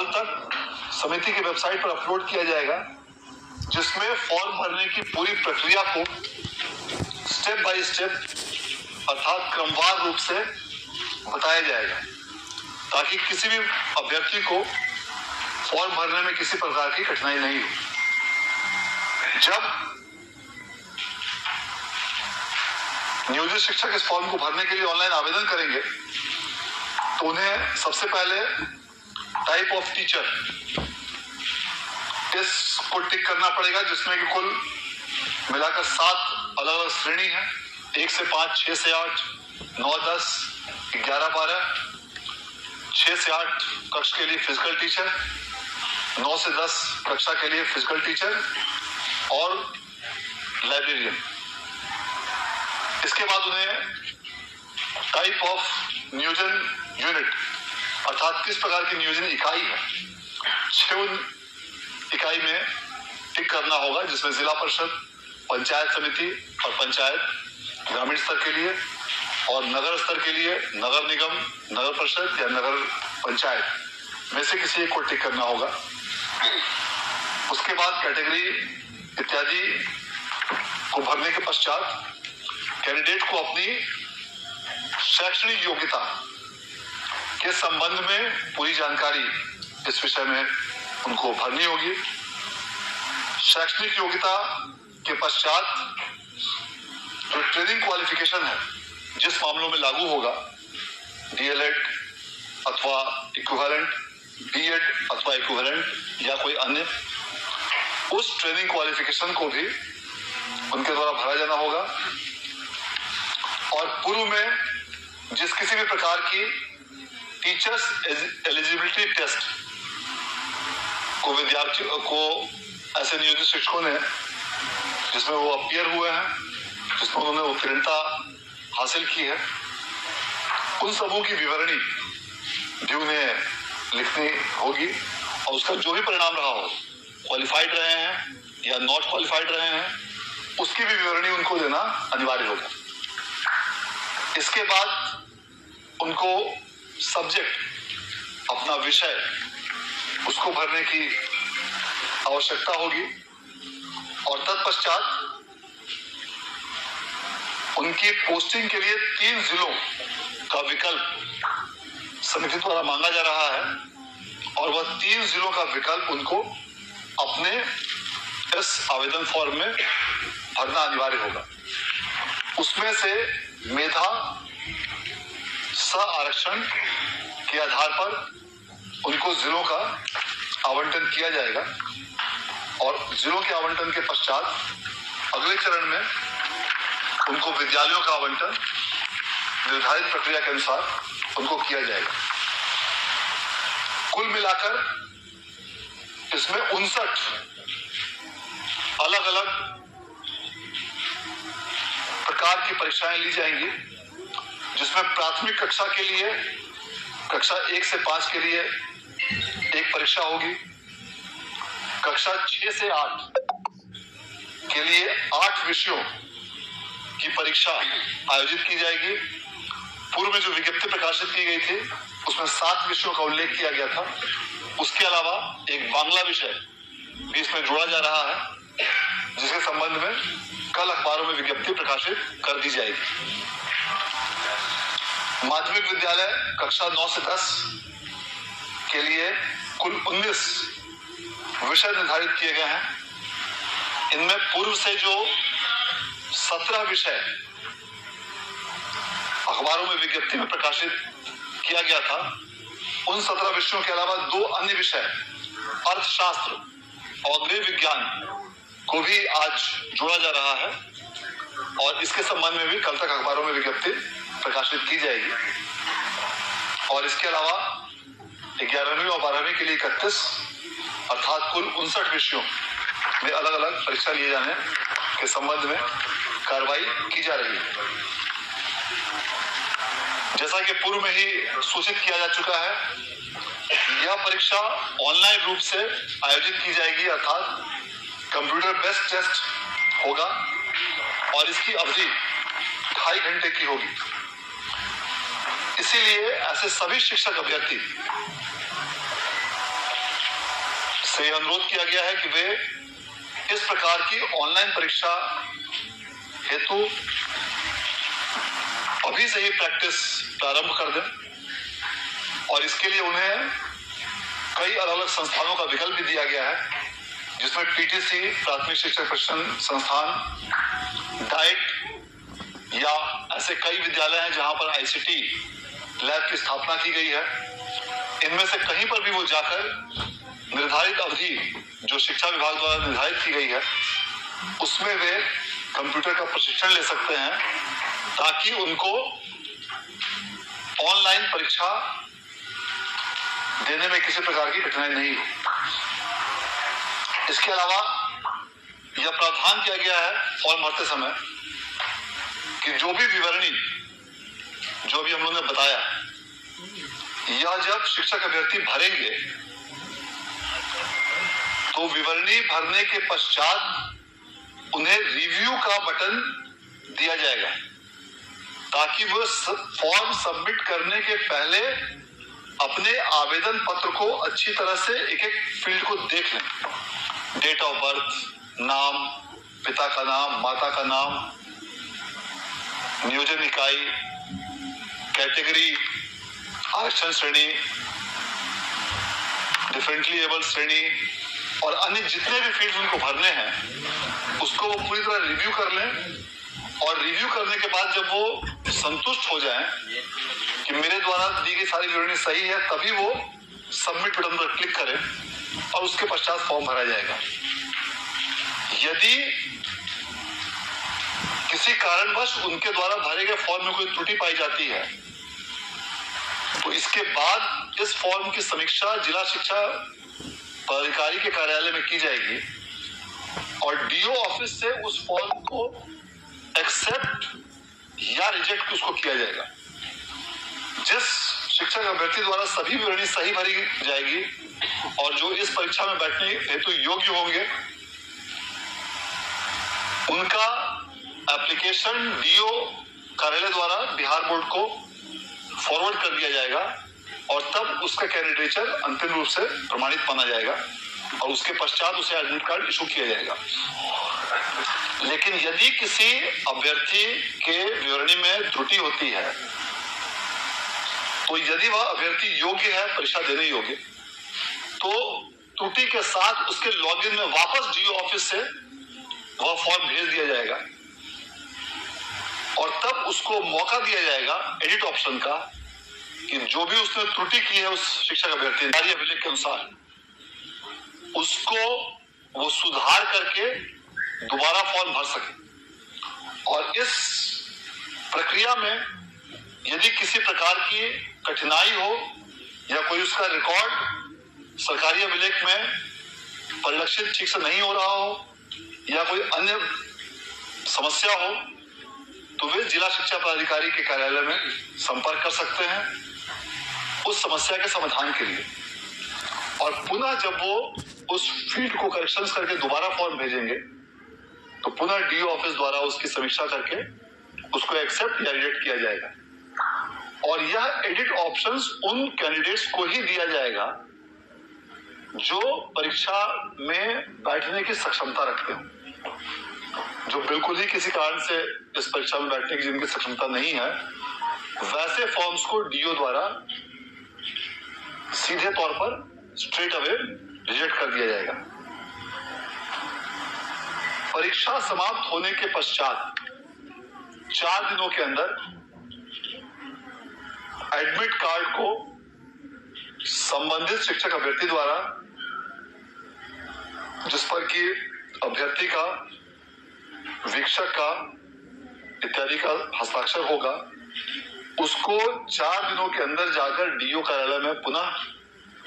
कल तक समिति की वेबसाइट पर अपलोड किया जाएगा, जिसमें फॉर्म भरने की पूरी प्रक्रिया को स्टेप बाय स्टेप अर्थात क्रमवार रूप से बताया जाएगा, ताकि किसी भी अभ्यर्थी को फॉर्म भरने में किसी प्रकार की कठिनाई नहीं हो। जब नियोजित शिक्षक इस फॉर्म को भरने के लिए ऑनलाइन आवेदन करेंगे तो उन्हें सबसे पहले टाइप ऑफ टीचर इसको टिक करना पड़ेगा, जिसमें कि कुल मिलाकर 7 अलग अलग श्रेणी है। 1 से 5, 6 से 8, 9, 10, 11, 12, 6 से 8 कक्ष के लिए फिजिकल टीचर, 9 से 10 कक्षा के लिए फिजिकल टीचर और लाइब्रेरियन। इसके बाद उन्हें टाइप ऑफ नियोजन यूनिट अर्थात किस प्रकार की नियोजन इकाई है, 6 इकाई में टिक करना होगा, जिसमें जिला परिषद, पंचायत समिति और पंचायत ग्रामीण स्तर के लिए और नगर स्तर के लिए नगर निगम, नगर परिषद या नगर पंचायत में से किसी एक को टिक करना होगा। उसके बाद कैटेगरी इत्यादि को भरने के पश्चात कैंडिडेट को अपनी शैक्षणिक योग्यता के संबंध में पूरी जानकारी इस विषय में उनको भरनी होगी। शैक्षणिक योग्यता के पश्चात जो ट्रेनिंग क्वालिफिकेशन है, जिस मामलों में लागू होगा, डीएलएड अथवा इक्विवेलेंट, बीएड अथवा इक्विवेलेंट या कोई अन्य, उस ट्रेनिंग क्वालिफिकेशन को भी उनके द्वारा भरा जाना होगा। और पूर्व में जिस किसी भी प्रकार की टीचर्स एलिजिबिलिटी टेस्ट को विद्यार्थियों को ऐसे नियोजित शिक्षकों ने जिसमें वो अपीयर हुए हैं, जिसमें उन्होंने उत्तीर्णता हासिल की है, उन सबों की विवरणी भी उन्हें लिखनी होगी और उसका जो भी परिणाम रहा हो, क्वालिफाइड रहे हैं या नॉट क्वालिफाइड रहे हैं, उसकी भी विवरणी उनको देना अनिवार्य होगा। इसके बाद उनको सब्जेक्ट, अपना विषय, उसको भरने की आवश्यकता होगी और तत्पश्चात उनकी पोस्टिंग के लिए 3 जिलों का विकल्प समिति द्वारा मांगा जा रहा है और वह 3 जिलों का विकल्प उनको अपने इस आवेदन फॉर्म में भरना अनिवार्य होगा। उसमें से मेधा सह आरक्षण के आधार पर उनको जिलों का आवंटन किया जाएगा और जिलों के आवंटन के पश्चात अगले चरण में उनको विद्यालयों का आवंटन निर्धारित प्रक्रिया के अनुसार उनको किया जाएगा। कुल मिलाकर इसमें 59 अलग अलग प्रकार की परीक्षाएं ली जाएंगी, जिसमें प्राथमिक कक्षा के लिए कक्षा 1 से 5 के लिए एक परीक्षा होगी, कक्षा 6 से 8 के लिए 8 विषयों की परीक्षा आयोजित की जाएगी। पूर्व में जो विज्ञप्ति प्रकाशित की गई थी उसमें 7 विषयों का उल्लेख किया गया था। उसके अलावा एक बांग्ला विषय भी इसमें जोड़ा जा रहा है, जिसके संबंध में कल अखबारों में विज्ञप्ति प्रकाशित कर दी जाएगी। माध्यमिक विद्यालय कक्षा 9 से 10 के लिए कुल 19 विषय निर्धारित किए गए हैं। इनमें पूर्व से जो 17 विषय अखबारों में विज्ञप्ति में प्रकाशित किया गया था, उन 17 विषयों के अलावा 2 अन्य विषय अर्थशास्त्र और गृह विज्ञान को भी आज जोड़ा जा रहा है और इसके संबंध में भी कल तक अखबारों में विज्ञप्ति प्रकाशित की जाएगी। और इसके अलावा 11वीं और 12वीं के लिए 31 अर्थात कुल 59 विषयों में अलग अलग परीक्षा लिए जाने के संबंध में कार्रवाई की जा रही है। जैसा कि पूर्व में ही सूचित किया जा चुका है, यह परीक्षा ऑनलाइन रूप से आयोजित की जाएगी अर्थात कंप्यूटर बेस्ड टेस्ट होगा और इसकी अवधि 2.5 घंटे की होगी। इसीलिए ऐसे सभी शिक्षक अभ्यर्थी से अनुरोध किया गया है कि वे इस प्रकार की ऑनलाइन परीक्षा हेतु अभी से ही प्रैक्टिस प्रारंभ कर दें और इसके लिए उन्हें कई अलग अलग संस्थानों का विकल्प भी दिया गया है, जिसमें पीटीसी प्राथमिक शिक्षक प्रशिक्षण संस्थान, डाइट या ऐसे कई विद्यालय हैं जहां पर आईसीटी लैब की स्थापना की गई है। इनमें से कहीं पर भी वो जाकर निर्धारित अवधि जो शिक्षा विभाग द्वारा निर्धारित की गई है उसमें वे कंप्यूटर का प्रशिक्षण ले सकते हैं, ताकि उनको ऑनलाइन परीक्षा देने में किसी प्रकार की कठिनाई नहीं हो। इसके अलावा यह प्रावधान किया गया है फॉर्म भरते समय कि जो भी विवरणी जो भी हम लोगों ने बताया, यह जब शिक्षक अभ्यर्थी भरेंगे तो विवरणी भरने के पश्चात उन्हें रिव्यू का बटन दिया जाएगा, ताकि वो फॉर्म सबमिट करने के पहले अपने आवेदन पत्र को अच्छी तरह से एक एक फील्ड को देख लें। डेट ऑफ बर्थ, नाम, पिता का नाम, माता का नाम, नियोजन इकाई, कैटेगरी, आरक्षण श्रेणी, डिफरेंटली एबल श्रेणी और अन्य जितने भी फील्ड उनको भरने हैं उसको वो पूरी तरह रिव्यू कर लें। और रिव्यू करने के बाद जब वो संतुष्ट हो जाएं कि मेरे द्वारा दी गई सारी विवरणी सही है, तभी वो सबमिट बटन पर क्लिक करें और उसके पश्चात फॉर्म भरा जाएगा। यदि किसी कारणवश उनके द्वारा भरे गए फॉर्म में कोई त्रुटि पाई जाती है तो इसके बाद इस फॉर्म की समीक्षा जिला शिक्षा पदाधिकारी के कार्यालय में की जाएगी और डीओ ऑफिस से उस फॉर्म को एक्सेप्ट या रिजेक्ट उसको किया जाएगा। जिस शिक्षक अभ्यर्थी द्वारा सभी विवरणी सही भरी जाएगी और जो इस परीक्षा में बैठने हेतु योग्य होंगे, उनका एप्लीकेशन डीओ कार्यालय द्वारा बिहार बोर्ड को फॉरवर्ड कर दिया जाएगा और तब उसका कैंडिडेचर अंतिम रूप से प्रमाणित माना जाएगा और उसके पश्चात उसे एडमिट कार्ड इशू किया जाएगा। लेकिन यदि किसी अभ्यर्थी के विवरणी में त्रुटि होती है तो यदि वह अभ्यर्थी योग्य है, परीक्षा देने योग्य, तो त्रुटि के साथ उसके लॉगिन में वापस डीओ ऑफिस से वह फॉर्म भेज दिया जाएगा और तब उसको मौका दिया जाएगा एडिट ऑप्शन का कि जो भी उसने त्रुटि की है उस शिक्षक अभ्यर्थी ने अभिलेख के अनुसार उसको वो सुधार करके दोबारा फॉर्म भर सके। और इस प्रक्रिया में यदि किसी प्रकार की कठिनाई हो या कोई उसका रिकॉर्ड सरकारी अभिलेख में परिलक्षित ठीक से नहीं हो रहा हो या कोई अन्य समस्या हो तो वे जिला शिक्षा पदाधिकारी के कार्यालय में संपर्क कर सकते हैं उस समस्या के समाधान के लिए। और पुनः जब वो उस फील्ड को करेक्शंस करके दोबारा फॉर्म भेजेंगे तो पुनः डीओ ऑफिस द्वारा उसकी समीक्षा करके उसको एक्सेप्ट या रिजेक्ट किया जाएगा। और यह एडिट ऑप्शंस उन कैंडिडेट्स को ही दिया जाएगा जो परीक्षा में बैठने की सक्षमता रखते हो। जो बिल्कुल ही किसी कारण से इस परीक्षा में बैठने की जिनकी सक्षमता नहीं है, वैसे फॉर्म्स को डीओ द्वारा सीधे तौर पर स्ट्रेट अवे रिजेक्ट कर दिया जाएगा। परीक्षा समाप्त होने के पश्चात 4 दिनों के अंदर एडमिट कार्ड को संबंधित शिक्षक अभ्यर्थी द्वारा, जिस पर कि अभ्यर्थी का, वीक्षक का इत्यादि का हस्ताक्षर होगा, उसको 4 दिनों के अंदर जाकर डीओ कार्यालय में पुनः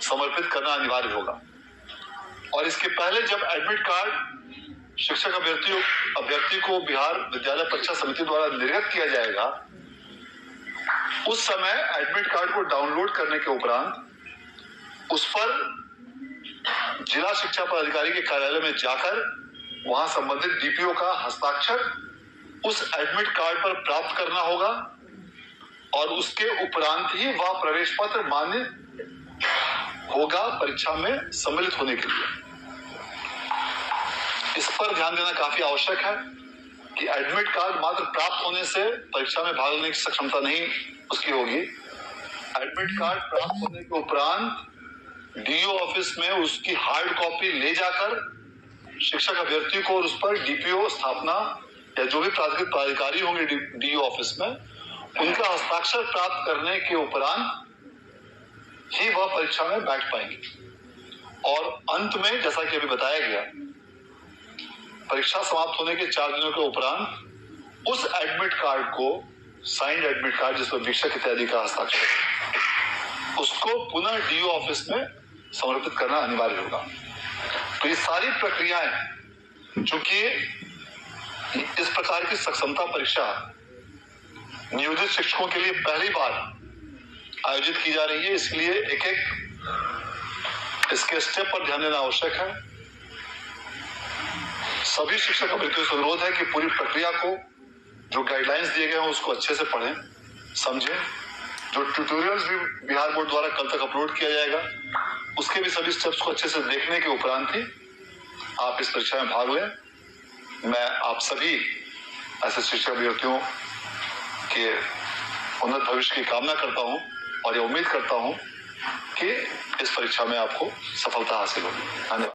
समर्पित करना अनिवार्य होगा। और इसके पहले जब एडमिट कार्ड शिक्षक अभ्यर्थी को बिहार विद्यालय परीक्षा समिति द्वारा निर्गत किया जाएगा, उस समय एडमिट कार्ड को डाउनलोड करने के उपरांत उस पर जिला शिक्षा पदाधिकारी के कार्यालय में जाकर वहां संबंधित डीपीओ का हस्ताक्षर उस एडमिट कार्ड पर प्राप्त करना होगा और उसके उपरांत ही वह प्रवेश पत्र मान्य होगा परीक्षा में सम्मिलित होने के लिए। इस पर ध्यान देना काफी आवश्यक है कि एडमिट कार्ड मात्र प्राप्त होने से परीक्षा में भाग लेने की सक्षमता नहीं उसकी होगी। एडमिट कार्ड प्राप्त होने के उपरांत डीईओ ऑफिस में उसकी हार्ड कॉपी ले जाकर शिक्षक अभ्यर्थी को और उस पर डीपीओ स्थापना या जो भी प्राधिकृत प्राधिकारी होंगे डीईओ ऑफिस में उनका हस्ताक्षर प्राप्त करने के उपरांत ही वह परीक्षा में बैठ पाएंगे। और अंत में जैसा कि अभी बताया गया, परीक्षा समाप्त होने के 4 दिनों के उपरांत उस एडमिट कार्ड को, साइंड एडमिट कार्ड जिस पर शिक्षक इत्यादि का हस्ताक्षर, उसको पुनः डीईओ ऑफिस में समर्पित करना अनिवार्य होगा। तो ये सारी प्रक्रियाएं, चूंकि इस प्रकार की सक्षमता परीक्षा नियोजित शिक्षकों के लिए पहली बार आयोजित की जा रही है, इसलिए एक एक इसके स्टेप पर ध्यान देना आवश्यक है। सभी शिक्षक अभ्यर्थियों से अनुरोध है कि पूरी प्रक्रिया को, जो गाइडलाइंस दिए गए हैं उसको अच्छे से पढ़ें, समझें। जो ट्यूटोरियल्स भी बिहार बोर्ड द्वारा कल तक अपलोड किया जाएगा उसके भी सभी स्टेप्स को अच्छे से देखने के उपरांत ही आप इस परीक्षा में भाग लें। मैं आप सभी ऐसे शिक्षक अभ्यर्थियों के उन्नत भविष्य की कामना करता हूं और ये उम्मीद करता हूं कि इस परीक्षा में आपको सफलता हासिल होगी। धन्यवाद।